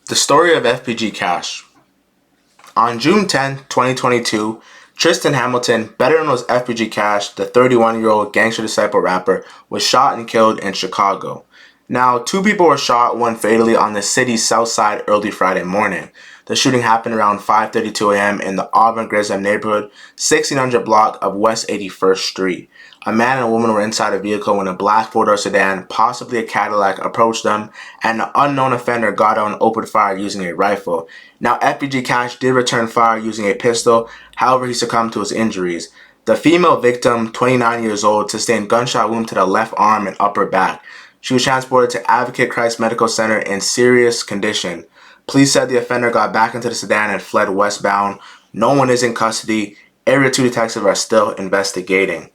The story of FBG Cash. On June 10, 2022, Tristan Hamilton, better known as FBG Cash, the 31-year-old gangster disciple rapper, was shot and killed in Chicago. Now, two people were shot, one fatally, on the city's south side early Friday morning. The shooting happened around 5:32 a.m. in the Auburn Grissom neighborhood, 1600 block of West 81st Street. A man and a woman were inside a vehicle when a black four-door sedan, possibly a Cadillac, approached them, and the unknown offender got out and opened fire using a rifle. Now, FBG Cash did return fire using a pistol, however, he succumbed to his injuries. The female victim, 29 years old, sustained gunshot wound to the left arm and upper back. She was transported to Advocate Christ Medical Center in serious condition. Police said the offender got back into the sedan and fled westbound. No one is in custody. Area 2 detectives are still investigating.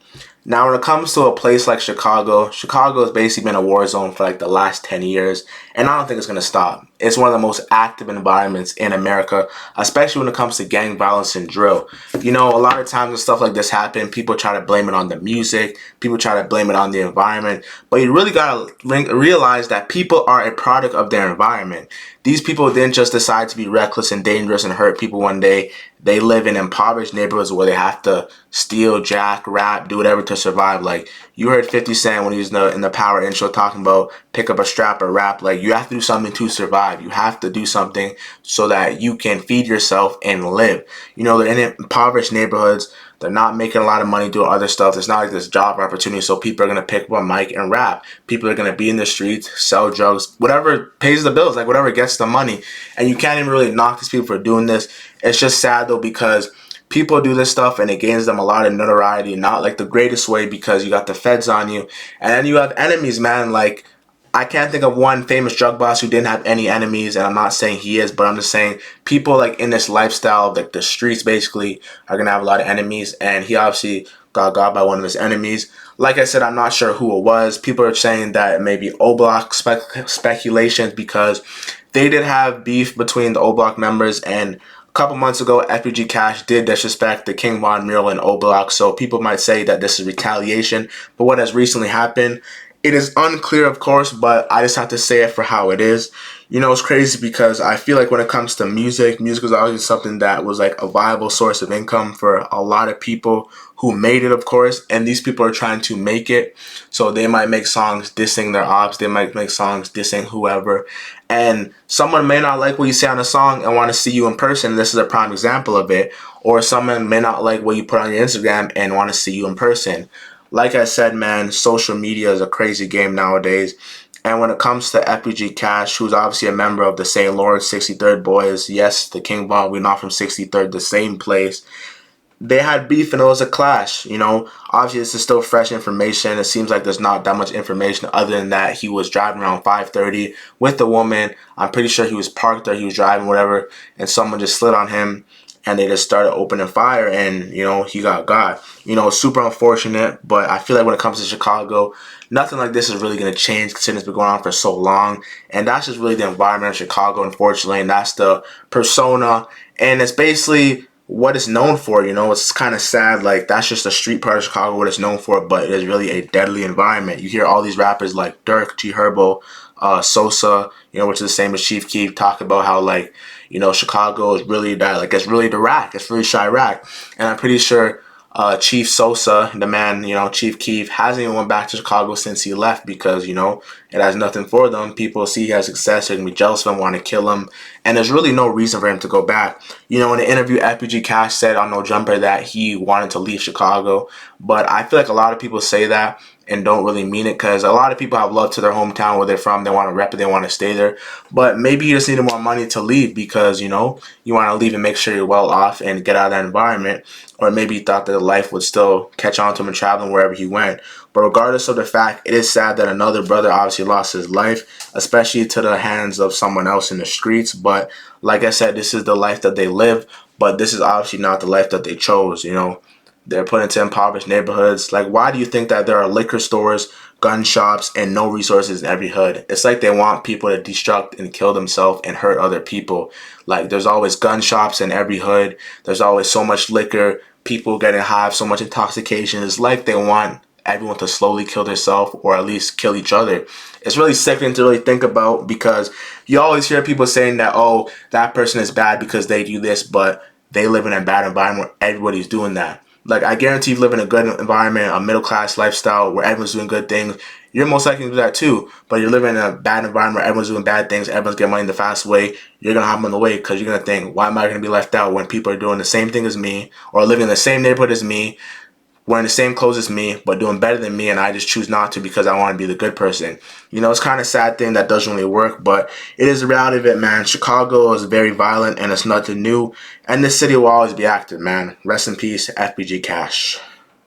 Now, when it comes to a place like Chicago has basically been a war zone for like the last 10 years, and I don't think it's going to stop. It's one of the most active environments in America, especially when it comes to gang violence and drill. You know, a lot of times when stuff like this happen, people try to blame it on the music, people try to blame it on the environment, but you really got to realize that people are a product of their environment. These people didn't just decide to be reckless and dangerous and hurt people one day. They live in impoverished neighborhoods where they have to steal, jack, rap, do whatever to survive. Like, you heard 50 Cent when he was in the Power intro talking about pick up a strap or rap. Like, you have to do something to survive. You have to do something so that you can feed yourself and live. You know, they're in impoverished neighborhoods. They're not making a lot of money doing other stuff. It's not like this job opportunity, so people are going to pick up a mic and rap. People are going to be in the streets, sell drugs, whatever pays the bills, like whatever gets the money. And you can't even really knock these people for doing this. It's just sad, though, because people do this stuff and it gains them a lot of notoriety, not like the greatest way because you got the feds on you. And then you have enemies, man, like I can't think of one famous drug boss who didn't have any enemies, and I'm not saying he is, but I'm just saying people like in this lifestyle, like the streets basically, are going to have a lot of enemies, and he obviously got by one of his enemies. Like I said, I'm not sure who it was. People are saying that it may be O-Block speculations because they did have beef between the O-Block members, and a couple months ago, FBG Cash did disrespect the King Von mural in O-Block, so people might say that this is retaliation. But what has recently happened, it is unclear, of course, but I just have to say it for how it is. You know, it's crazy because I feel like when it comes to music was always something that was like a viable source of income for a lot of people who made it, of course, and these people are trying to make it. So they might make songs dissing their ops, they might make songs dissing whoever, and someone may not like what you say on a song and want to see you in person. This is a prime example of it. Or someone may not like what you put on your Instagram and want to see you in person. Like I said, man, social media is a crazy game nowadays. And when it comes to FBG Cash, who's obviously a member of the St. Lawrence 63rd Boys, yes, the King Von, we're not from 63rd, the same place. They had beef and it was a clash, you know. Obviously, this is still fresh information. It seems like there's not that much information other than that he was driving around 5:30 with the woman. I'm pretty sure he was parked there, he was driving, whatever, and someone just slid on him. And they just started opening fire, and, you know, he got. You know, super unfortunate, but I feel like when it comes to Chicago, nothing like this is really going to change considering it's been going on for so long. And that's just really the environment of Chicago, unfortunately, and that's the persona. And it's basically what it's known for, you know. It's kind of sad, like, that's just the street part of Chicago, what it's known for, but it is really a deadly environment. You hear all these rappers like Dirk, G Herbo, Sosa, you know, which is the same as Chief Keef, talk about how, like, you know, Chicago is really that, like, it's really the rack, it's really Chirac. And I'm pretty sure Chief Sosa, the man, you know, Chief Keef, hasn't even went back to Chicago since he left because, you know, it has nothing for them. People see he has success, they're going to be jealous of him, want to kill him, and there's really no reason for him to go back. You know, in an interview, FBG Cash said on No Jumper that he wanted to leave Chicago, but I feel like a lot of people say that and don't really mean it because a lot of people have love to their hometown where they're from. They want to rep it, they want to stay there, but maybe you just needed more money to leave because, you know, you want to leave and make sure you're well off and get out of that environment, or maybe you thought that life would still catch on to him and traveling wherever he went. But regardless of the fact, it is sad that another brother obviously lost his life, especially to the hands of someone else in the streets. But like I said, this is the life that they live, but this is obviously not the life that they chose, you know. They're put into impoverished neighborhoods. Like, why do you think that there are liquor stores, gun shops, and no resources in every hood? It's like they want people to destruct and kill themselves and hurt other people. Like, there's always gun shops in every hood. There's always so much liquor, people getting high, so much intoxication. It's like they want everyone to slowly kill themselves or at least kill each other. It's really sickening to really think about, because you always hear people saying that, oh, that person is bad because they do this, but they live in a bad environment where everybody's doing that. Like, I guarantee you live in a good environment, a middle class lifestyle where everyone's doing good things. You're most likely to do that too. But you're living in a bad environment where everyone's doing bad things, everyone's getting money the fast way. You're going to hop on the way because you're going to think, why am I going to be left out when people are doing the same thing as me, or living in the same neighborhood as me, wearing the same clothes as me, but doing better than me, and I just choose not to because I want to be the good person. You know, it's kind of a sad thing that doesn't really work, but it is the reality of it, man. Chicago is very violent, and it's nothing new, and this city will always be active, man. Rest in peace, FBG Cash.